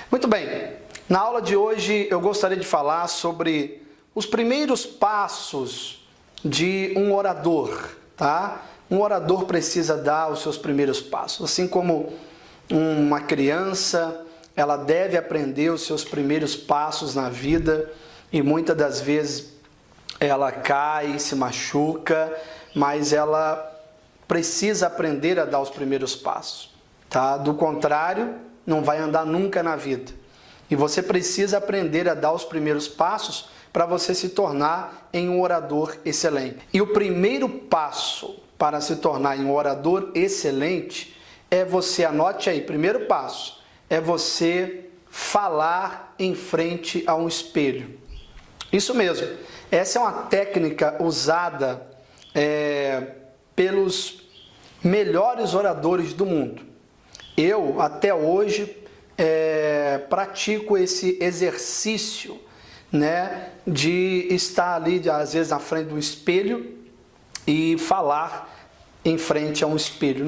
Muito bem, na aula de hoje eu gostaria de falar sobre os primeiros passos de um orador, tá? Um orador precisa dar os seus primeiros passos, assim como uma criança, ela deve aprender os seus primeiros passos na vida e muitas das vezes ela cai, se machuca, mas ela precisa aprender a dar os primeiros passos, tá? Do contrário, não vai andar nunca na vida. E você precisa aprender a dar os primeiros passos para você se tornar em um orador excelente. E o primeiro passo para se tornar em um orador excelente é você, anote aí, primeiro passo, é você falar em frente a um espelho. Isso mesmo, essa é uma técnica usada pelos melhores oradores do mundo. Eu, até hoje, pratico esse exercício, né, de estar ali, às vezes, na frente do espelho e falar em frente a um espelho.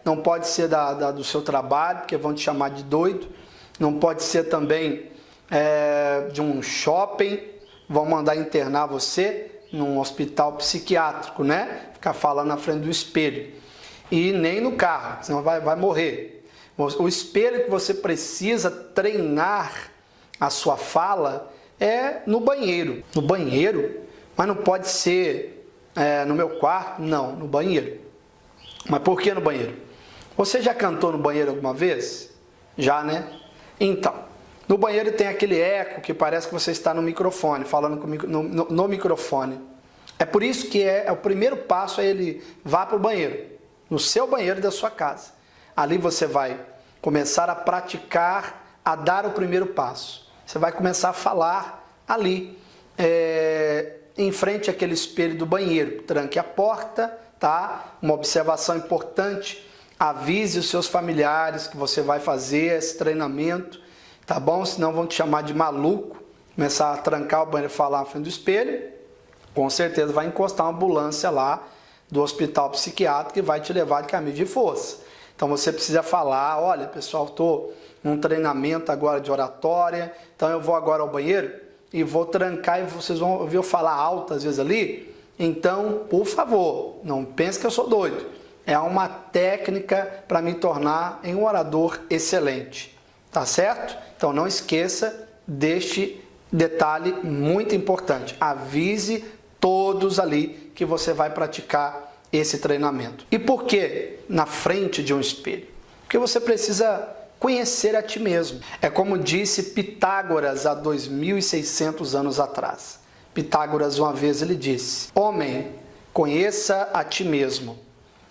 Não pode ser do seu trabalho, porque vão te chamar de doido. Não pode ser também de um shopping, vão mandar internar você num hospital psiquiátrico, né? Ficar falando na frente do espelho. E nem no carro, senão vai morrer. O espelho que você precisa treinar a sua fala é no banheiro. No banheiro, mas não pode ser no meu quarto, não, no banheiro. Mas por que no banheiro? Você já cantou no banheiro alguma vez? Já, né? Então, no banheiro tem aquele eco que parece que você está no microfone, falando no microfone. É por isso que o primeiro passo é ele vá para o banheiro, no seu banheiro da sua casa. Ali você vai começar a praticar, a dar o primeiro passo. Você vai começar a falar ali, em frente àquele espelho do banheiro. Tranque a porta, tá? Uma observação importante, avise os seus familiares que você vai fazer esse treinamento, tá bom? Senão vão te chamar de maluco, começar a trancar o banheiro e falar na frente do espelho. Com certeza vai encostar uma ambulância lá do hospital psiquiátrico que vai te levar de camisa de força. Então você precisa falar, olha pessoal, estou num treinamento agora de oratória, então eu vou agora ao banheiro e vou trancar e vocês vão ouvir eu falar alto às vezes ali. Então, por favor, não pense que eu sou doido. É uma técnica para me tornar em um orador excelente, tá certo? Então não esqueça deste detalhe muito importante. Avise todos ali que você vai praticar esse treinamento. E por que na frente de um espelho? Porque você precisa conhecer a ti mesmo. É como disse Pitágoras há 2.600 anos atrás. Pitágoras uma vez ele disse: homem, conheça a ti mesmo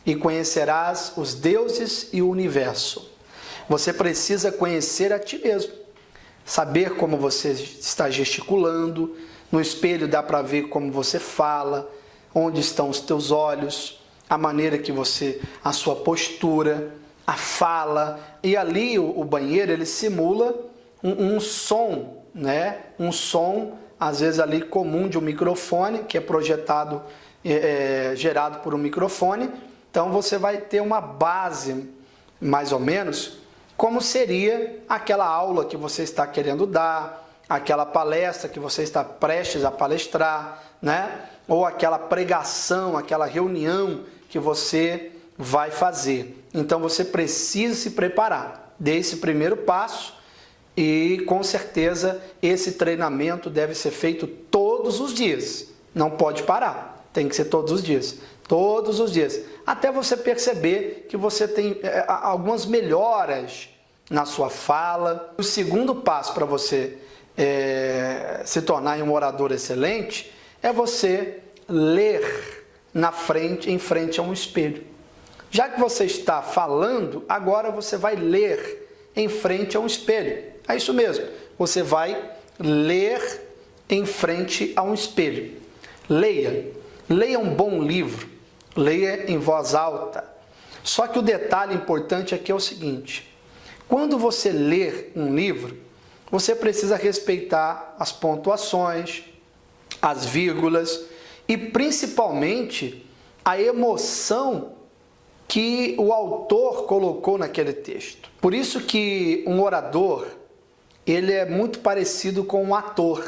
e conhecerás os deuses e o universo. Você precisa conhecer a ti mesmo. Saber como você está gesticulando. No espelho dá para ver como você fala, onde estão os teus olhos, a maneira que você, a sua postura, a fala. E ali o banheiro ele simula um som, né? Um som às vezes ali comum de um microfone, que é projetado, gerado por um microfone. Então você vai ter uma base, mais ou menos, como seria aquela aula que você está querendo dar, aquela palestra que você está prestes a palestrar, né? Ou aquela pregação, aquela reunião que você vai fazer. Então você precisa se preparar, dê esse primeiro passo e com certeza esse treinamento deve ser feito todos os dias. Não pode parar, tem que ser todos os dias. Todos os dias, até você perceber que você tem algumas melhoras na sua fala. O segundo passo para você se tornar um orador excelente é você ler em frente a um espelho. Já que você está falando, agora você vai ler em frente a um espelho. É isso mesmo, você vai ler em frente a um espelho. Leia um bom livro, leia em voz alta. Só que o detalhe importante aqui é o seguinte: quando você ler um livro, você precisa respeitar as pontuações, as vírgulas e principalmente a emoção que o autor colocou naquele texto. Por isso que um orador, ele é muito parecido com um ator.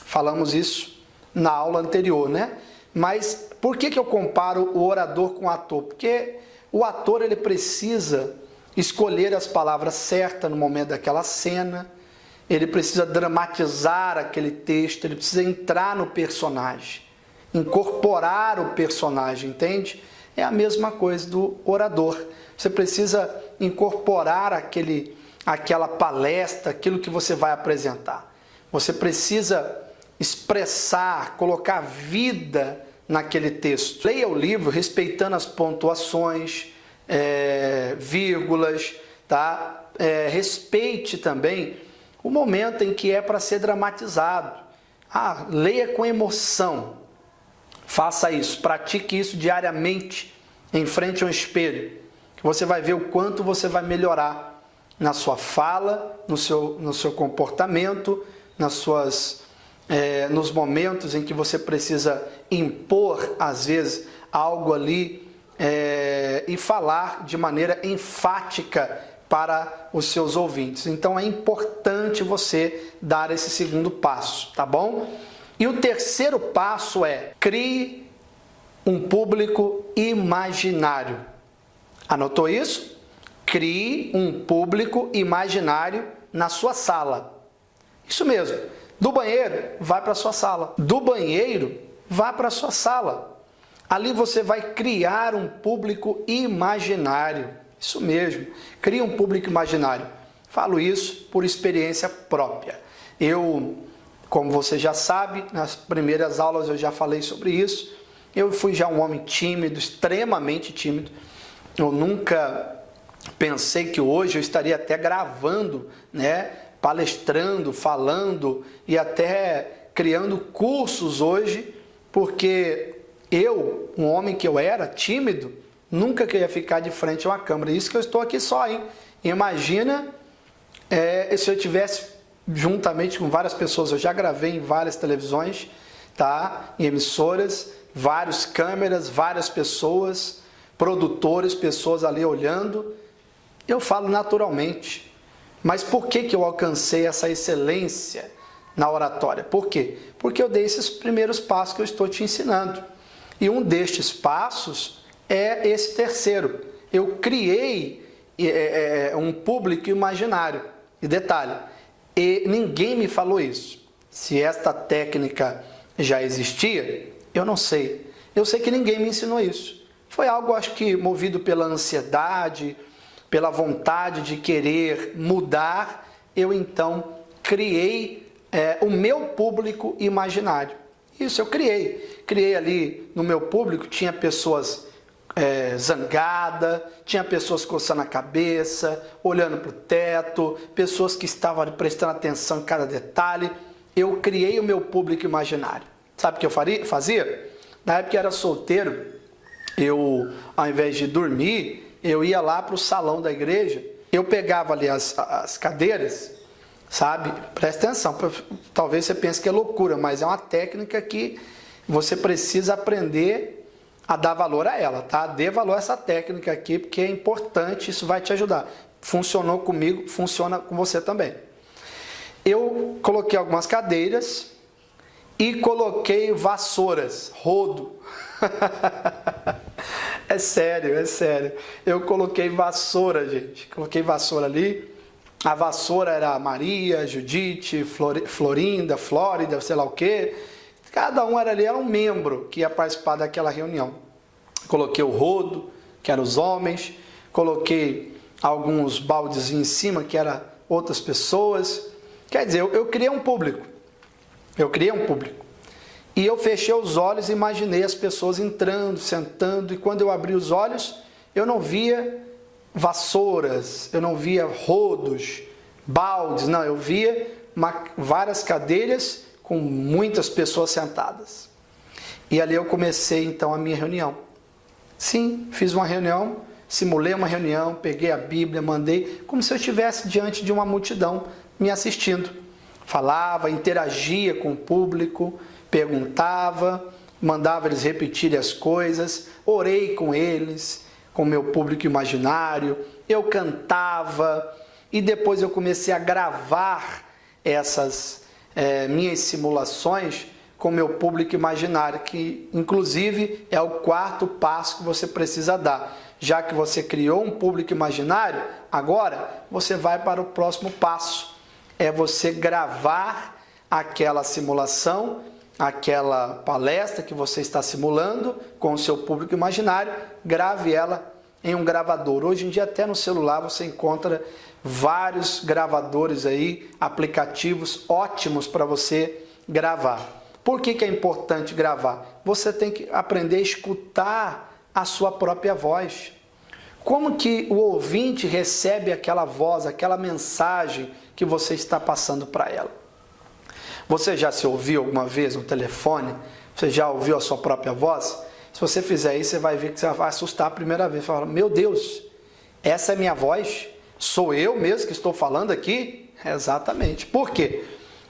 Falamos isso na aula anterior, né? Mas por que eu comparo o orador com o ator? Porque o ator ele precisa escolher as palavras certas no momento daquela cena, ele precisa dramatizar aquele texto, ele precisa entrar no personagem, incorporar o personagem, entende? É a mesma coisa do orador. Você precisa incorporar aquela palestra, aquilo que você vai apresentar. Você precisa expressar, colocar vida naquele texto. Leia o livro respeitando as pontuações, vírgulas, tá? Respeite também o momento em que é para ser dramatizado. Leia com emoção. Faça isso, pratique isso diariamente em frente ao espelho, que você vai ver o quanto você vai melhorar na sua fala, no seu comportamento, nos momentos em que você precisa impor, às vezes, algo ali e falar de maneira enfática para os seus ouvintes. Então é importante você dar esse segundo passo, tá bom? E o terceiro passo é: crie um público imaginário. Anotou isso? Crie um público imaginário na sua sala. Isso mesmo. Do banheiro, vai para a sua sala. Do banheiro, vá para a sua sala. Ali você vai criar um público imaginário. Isso mesmo. Crie um público imaginário. Falo isso por experiência própria. Como você já sabe, nas primeiras aulas eu já falei sobre isso. Eu fui já um homem tímido, extremamente tímido. Eu nunca pensei que hoje eu estaria até gravando, né, palestrando, falando e até criando cursos hoje, porque eu, um homem que eu era, tímido, nunca queria ficar de frente a uma câmera. Isso que eu estou aqui só, hein? Imagina se eu tivesse juntamente com várias pessoas. Eu já gravei em várias televisões, tá? Em emissoras, várias câmeras, várias pessoas, produtores, pessoas ali olhando. Eu falo naturalmente. Mas por que eu alcancei essa excelência na oratória? Por quê? Porque eu dei esses primeiros passos que eu estou te ensinando. E um destes passos é esse terceiro. Eu criei um público imaginário. E detalhe, ninguém me falou isso. Se esta técnica já existia, eu não sei. Eu sei que ninguém me ensinou isso. Foi algo, acho que, movido pela ansiedade, pela vontade de querer mudar. Eu, então, criei o meu público imaginário. Isso eu criei. Criei ali no meu público, tinha pessoas zangadas, tinha pessoas coçando a cabeça, olhando para o teto, pessoas que estavam ali prestando atenção em cada detalhe. Eu criei o meu público imaginário. Sabe o que eu fazia? Na época que eu era solteiro, eu, ao invés de dormir, eu ia lá para o salão da igreja, eu pegava ali as cadeiras, sabe? Presta atenção, talvez você pense que é loucura, mas é uma técnica que você precisa aprender a dar valor a ela, tá? Dê valor a essa técnica aqui, porque é importante, isso vai te ajudar. Funcionou comigo, funciona com você também. Eu coloquei algumas cadeiras e coloquei vassouras, rodo. É sério, é sério. Eu coloquei vassoura, gente. Coloquei vassoura ali. A vassoura era Maria, Judite, Florinda, Flórida, sei lá o quê. Cada um era um membro que ia participar daquela reunião. Coloquei o rodo, que eram os homens. Coloquei alguns baldes em cima, que eram outras pessoas. Quer dizer, eu criei um público. E eu fechei os olhos e imaginei as pessoas entrando, sentando. E quando eu abri os olhos, eu não via vassouras, eu não via rodos, baldes. Não, eu via várias cadeiras com muitas pessoas sentadas. E ali eu comecei então a minha reunião. Sim, fiz uma reunião, simulei uma reunião, peguei a Bíblia, mandei, como se eu estivesse diante de uma multidão me assistindo. Falava, interagia com o público, perguntava, mandava eles repetirem as coisas, orei com eles, com o meu público imaginário, eu cantava, e depois eu comecei a gravar essas minhas simulações com meu público imaginário, que inclusive é o quarto passo que você precisa dar. Já que você criou um público imaginário, agora você vai para o próximo passo. É você gravar aquela simulação, aquela palestra que você está simulando com o seu público imaginário, grave ela em um gravador. Hoje em dia até no celular você encontra vários gravadores aí, aplicativos ótimos para você gravar. Por que é importante gravar? Você tem que aprender a escutar a sua própria voz. Como que o ouvinte recebe aquela voz, aquela mensagem que você está passando para ela? Você já se ouviu alguma vez no telefone? Você já ouviu a sua própria voz? Se você fizer isso, você vai ver que você vai assustar a primeira vez. Você vai falar, meu Deus, essa é minha voz? Sou eu mesmo que estou falando aqui? Exatamente. Por quê?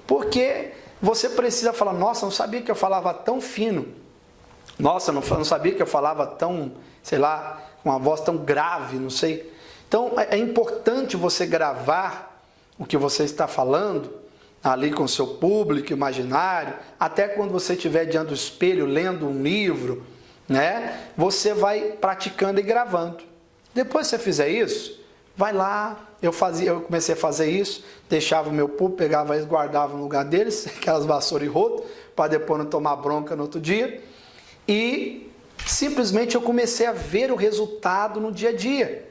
Porque você precisa falar, nossa, não sabia que eu falava tão fino. Nossa, não sabia que eu falava tão, sei lá, com uma voz tão grave, não sei. Então, é importante você gravar o que você está falando ali com o seu público imaginário, até quando você estiver diante do espelho lendo um livro, né? Você vai praticando e gravando. Depois que você fizer isso, vai lá. Eu comecei a fazer isso, deixava o meu público, pegava eles, guardava no lugar deles, aquelas vassouras e rodo, para depois não tomar bronca no outro dia. E simplesmente eu comecei a ver o resultado no dia a dia.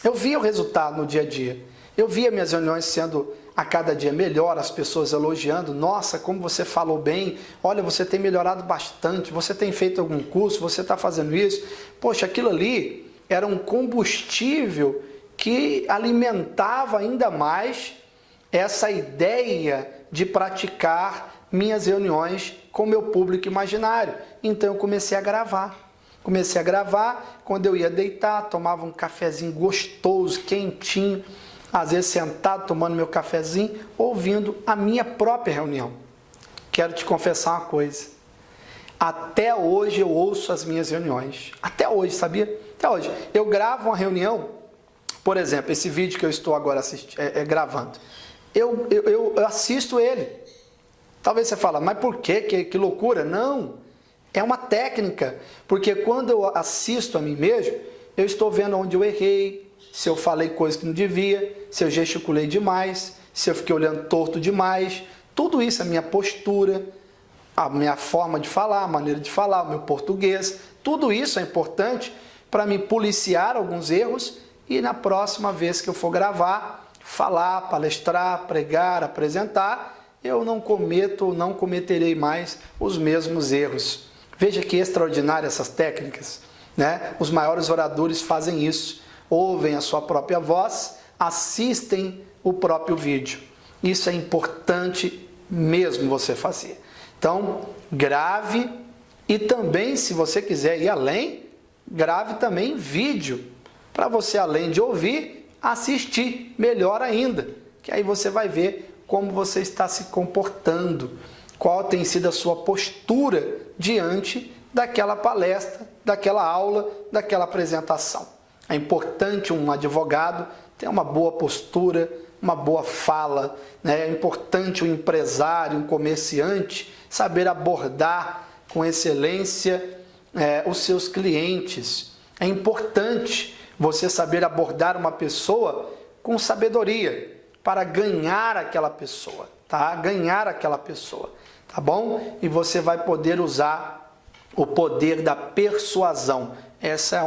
Eu via o resultado no dia a dia. Eu via minhas reuniões sendo a cada dia melhor, as pessoas elogiando, nossa, como você falou bem, olha, você tem melhorado bastante, você tem feito algum curso, você está fazendo isso. Poxa, aquilo ali era um combustível que alimentava ainda mais essa ideia de praticar minhas reuniões com meu público imaginário. Então eu comecei a gravar. Quando eu ia deitar, tomava um cafezinho gostoso, quentinho, às vezes sentado, tomando meu cafezinho, ouvindo a minha própria reunião. Quero te confessar uma coisa. Até hoje eu ouço as minhas reuniões. Até hoje, sabia? Até hoje. Eu gravo uma reunião, por exemplo, esse vídeo que eu estou agora gravando. Eu assisto ele. Talvez você fale, mas por quê? Que loucura. Não, é uma técnica. Porque quando eu assisto a mim mesmo, eu estou vendo onde eu errei, se eu falei coisa que não devia, se eu gesticulei demais, se eu fiquei olhando torto demais. Tudo isso, a minha postura, a minha forma de falar, a maneira de falar, o meu português, tudo isso é importante para me policiar alguns erros e na próxima vez que eu for gravar, falar, palestrar, pregar, apresentar, eu não cometerei mais os mesmos erros. Veja que extraordinárias essas técnicas, né? Os maiores oradores fazem isso. Ouvem a sua própria voz, assistem o próprio vídeo. Isso é importante mesmo você fazer. Então, grave e também, se você quiser ir além, grave também vídeo, para você, além de ouvir, assistir, melhor ainda, que aí você vai ver como você está se comportando, qual tem sido a sua postura diante daquela palestra, daquela aula, daquela apresentação. É importante um advogado ter uma boa postura, uma boa fala, né? É importante um empresário, um comerciante, saber abordar com excelência os seus clientes. É importante você saber abordar uma pessoa com sabedoria para ganhar aquela pessoa, tá? Ganhar aquela pessoa, tá bom? E você vai poder usar o poder da persuasão. Essa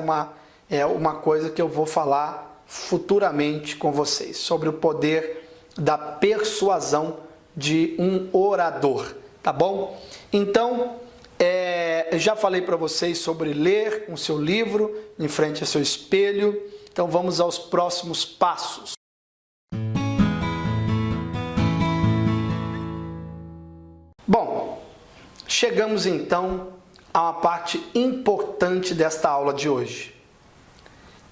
é uma coisa que eu vou falar futuramente com vocês, sobre o poder da persuasão de um orador, tá bom? Então, já falei para vocês sobre ler o seu livro em frente ao seu espelho, então vamos aos próximos passos. Bom, chegamos então a uma parte importante desta aula de hoje.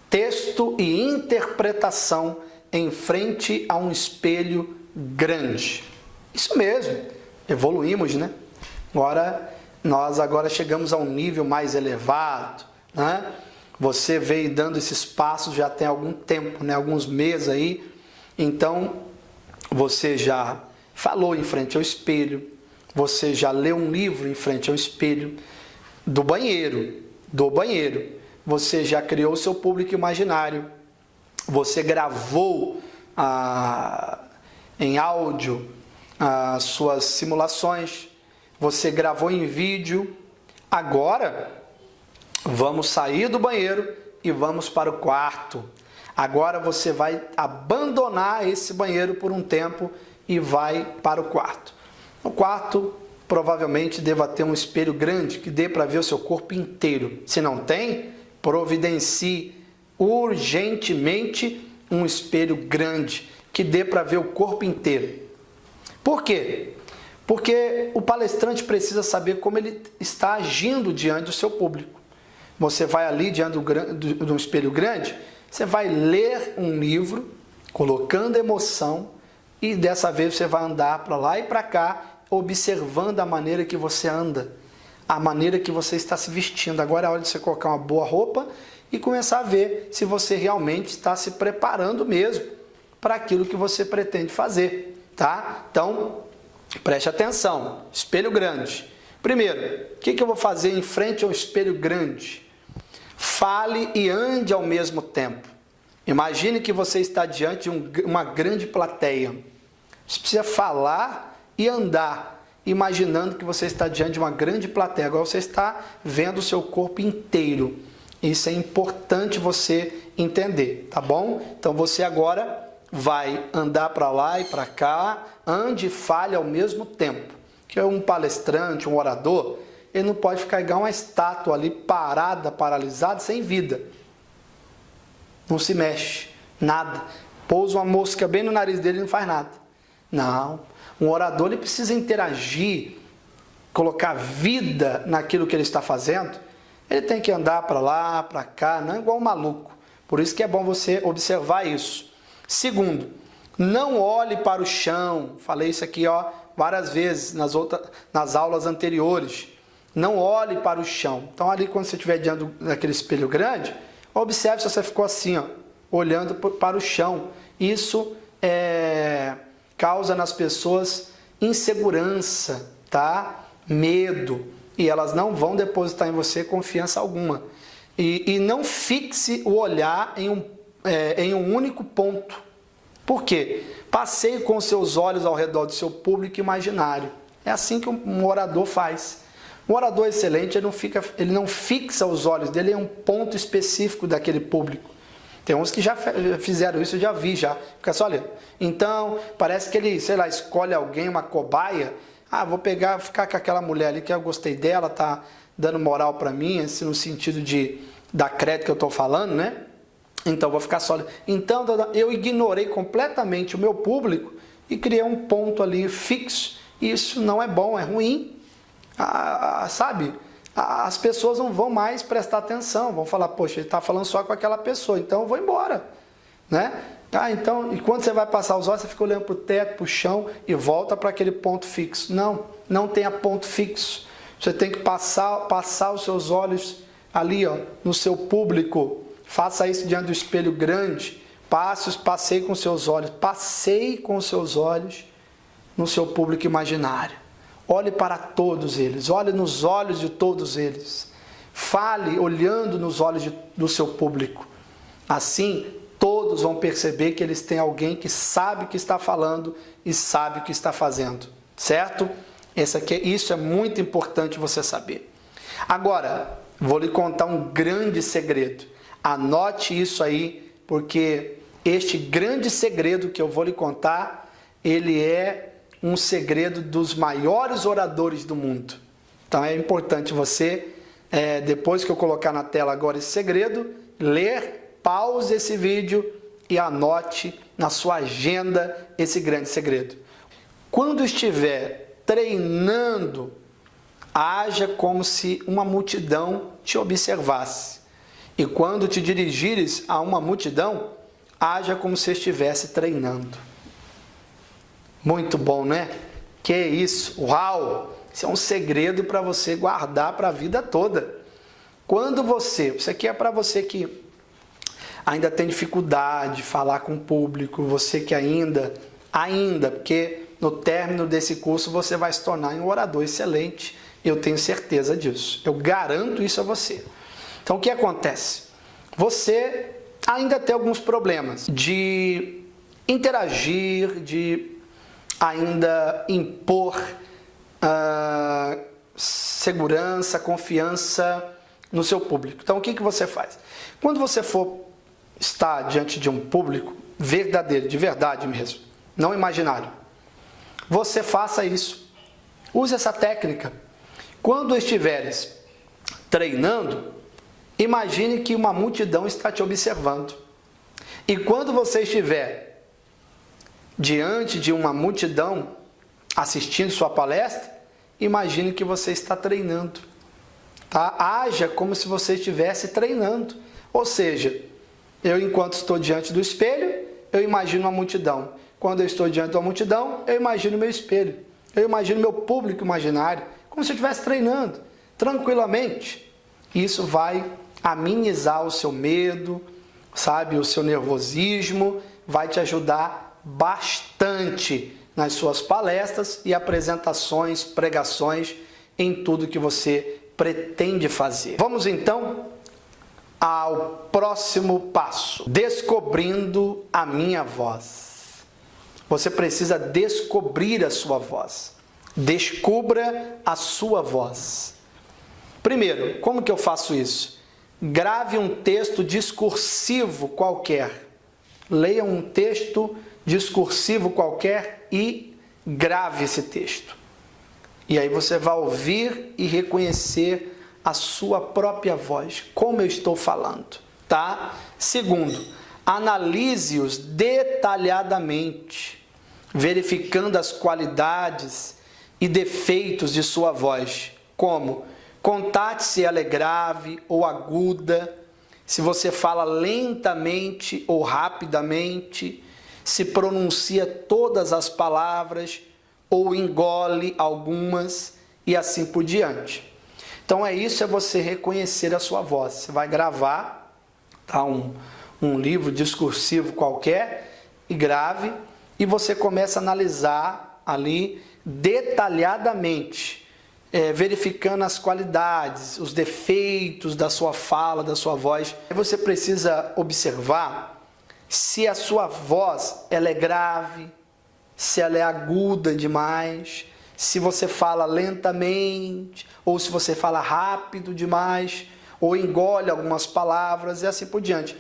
Texto e interpretação em frente a um espelho grande. Isso mesmo, evoluímos, né? Nós agora chegamos a um nível mais elevado, né? Você veio dando esses passos já tem algum tempo, né? Alguns meses aí, Então, você já falou em frente ao espelho, você já leu um livro em frente ao espelho do banheiro, você já criou o seu público imaginário, você gravou em áudio as suas simulações, você gravou em vídeo. Agora, vamos sair do banheiro e vamos para o quarto. Agora você vai abandonar esse banheiro por um tempo e vai para o quarto. No quarto, provavelmente deva ter um espelho grande que dê para ver o seu corpo inteiro. Se não tem, providencie urgentemente um espelho grande que dê para ver o corpo inteiro. Por quê? Porque o palestrante precisa saber como ele está agindo diante do seu público. Você vai ali diante de um espelho grande, você vai ler um livro, colocando emoção, e dessa vez você vai andar para lá e para cá, observando a maneira que você anda, a maneira que você está se vestindo. Agora é hora de você colocar uma boa roupa e começar a ver se você realmente está se preparando mesmo para aquilo que você pretende fazer, tá? Então, preste atenção. Espelho grande. Primeiro, o que eu vou fazer em frente ao espelho grande? Fale e ande ao mesmo tempo. Imagine que você está diante de uma grande plateia. Você precisa falar e andar, imaginando que você está diante de uma grande plateia. Agora você está vendo o seu corpo inteiro. Isso é importante você entender, tá bom? Então você agora vai andar para lá e para cá, ande e fale ao mesmo tempo. Que é um palestrante, um orador, ele não pode ficar igual uma estátua ali parada, paralisada, sem vida. Não se mexe, nada. Pousa uma mosca bem no nariz dele e não faz nada. Não. Um orador ele precisa interagir, colocar vida naquilo que ele está fazendo. Ele tem que andar para lá, para cá, não é igual um maluco. Por isso que é bom você observar isso. Segundo, não olhe para o chão. Falei isso aqui várias vezes nas aulas anteriores. Não olhe para o chão. Então ali quando você estiver diante daquele espelho grande, observe se você ficou assim, olhando para o chão. Isso causa nas pessoas insegurança, tá? Medo. E elas não vão depositar em você confiança alguma. E não fixe o olhar em um único ponto. Por quê? Passeie com seus olhos ao redor do seu público imaginário. É assim que um orador faz. Um orador excelente, ele não fixa os olhos dele em um ponto específico daquele público. Tem uns que já fizeram isso, eu já vi já. Fica só olhando. Então, parece que ele, sei lá, escolhe alguém, uma cobaia. Vou ficar com aquela mulher ali que eu gostei dela, tá dando moral para mim, assim, no sentido de dar crédito que eu estou falando, né? Então, vou ficar só olhando. Então, eu ignorei completamente o meu público e criei um ponto ali fixo. Isso não é bom, é ruim. Sabe? As pessoas não vão mais prestar atenção, vão falar, poxa, ele está falando só com aquela pessoa, então eu vou embora, né? Então, e quando você vai passar os olhos, você fica olhando para o teto, para o chão e volta para aquele ponto fixo. Não tenha ponto fixo. Você tem que passar os seus olhos ali, no seu público. Faça isso diante do espelho grande. Passeie com seus olhos. Passeie com seus olhos no seu público imaginário. Olhe para todos eles, olhe nos olhos de todos eles. Fale olhando nos olhos do seu público. Assim, todos vão perceber que eles têm alguém que sabe o que está falando e sabe o que está fazendo. Certo? Isso é muito importante você saber. Agora, vou lhe contar um grande segredo. Anote isso aí, porque este grande segredo que eu vou lhe contar, ele é um segredo dos maiores oradores do mundo. Então é importante você, depois que eu colocar na tela agora esse segredo, ler, pause esse vídeo e anote na sua agenda esse grande segredo. Quando estiver treinando, haja como se uma multidão te observasse. E quando te dirigires a uma multidão, haja como se estivesse treinando. Muito bom, né? Que isso? Uau! Isso é um segredo para você guardar para a vida toda. Quando isso aqui é para você que ainda tem dificuldade de falar com o público, você que ainda, porque no término desse curso você vai se tornar um orador excelente, eu tenho certeza disso, eu garanto isso a você. Então o que acontece? Você ainda tem alguns problemas de interagir, de ainda impor segurança, confiança no seu público. Então o que você faz? Quando você for estar diante de um público verdadeiro, de verdade mesmo, não imaginário, você faça isso. Use essa técnica. Quando estiveres treinando, imagine que uma multidão está te observando. E quando você estiver diante de uma multidão assistindo sua palestra, imagine que você está treinando. Tá? Haja como se você estivesse treinando. Ou seja, eu enquanto estou diante do espelho, eu imagino uma multidão. Quando eu estou diante de uma multidão, eu imagino meu espelho. Eu imagino meu público imaginário, como se eu estivesse treinando, tranquilamente. Isso vai amenizar o seu medo, sabe, o seu nervosismo, vai te ajudar bastante nas suas palestras e apresentações, pregações, em tudo que você pretende fazer. Vamos então ao próximo passo, descobrindo a minha voz. Você precisa descobrir a sua voz. Descubra a sua voz. Primeiro, como que eu faço isso? Grave um texto discursivo qualquer. Leia um texto discursivo qualquer e grave esse texto. E aí você vai ouvir e reconhecer a sua própria voz, como eu estou falando, tá? Segundo, analise-os detalhadamente, verificando as qualidades e defeitos de sua voz, como contate se ela é grave ou aguda, se você fala lentamente ou rapidamente, se pronuncia todas as palavras ou engole algumas e assim por diante. Então é você reconhecer a sua voz. Você vai gravar, tá, um livro discursivo qualquer e grave, e você começa a analisar ali detalhadamente, verificando as qualidades, os defeitos da sua fala, da sua voz. Você precisa observar se a sua voz ela é grave, se ela é aguda demais, se você fala lentamente, ou se você fala rápido demais, ou engole algumas palavras e assim por diante.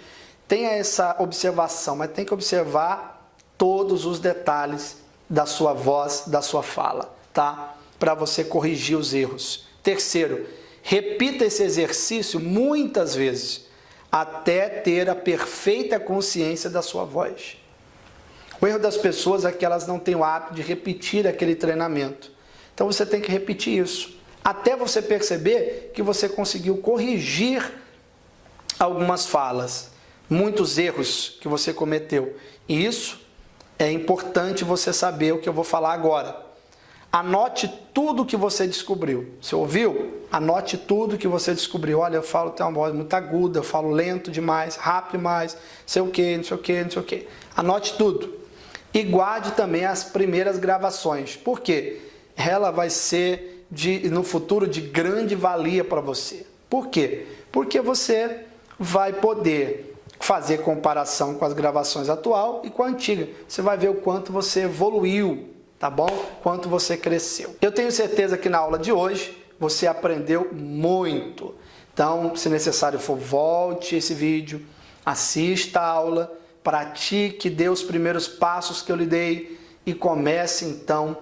Tenha essa observação, mas tem que observar todos os detalhes da sua voz, da sua fala, tá? Para você corrigir os erros. Terceiro, repita esse exercício muitas vezes, até ter a perfeita consciência da sua voz. O erro das pessoas é que elas não têm o hábito de repetir aquele treinamento. Então você tem que repetir isso, até você perceber que você conseguiu corrigir algumas falas, muitos erros que você cometeu. E isso é importante você saber o que eu vou falar agora. Anote tudo que você descobriu. Você ouviu? Anote tudo que você descobriu. Olha, eu falo, tem uma voz muito aguda, eu falo lento demais, rápido demais, não sei o que, não sei o que, não sei o que. Anote tudo. E guarde também as primeiras gravações. Por quê? Ela vai ser, no futuro, de grande valia para você. Por quê? Porque você vai poder fazer comparação com as gravações atual e com a antiga. Você vai ver o quanto você evoluiu, tá bom? Quanto você cresceu. Eu tenho certeza que na aula de hoje você aprendeu muito. Então, se necessário for, volte esse vídeo, assista a aula, pratique, dê os primeiros passos que eu lhe dei e comece então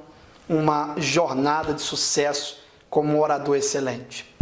uma jornada de sucesso como um orador excelente.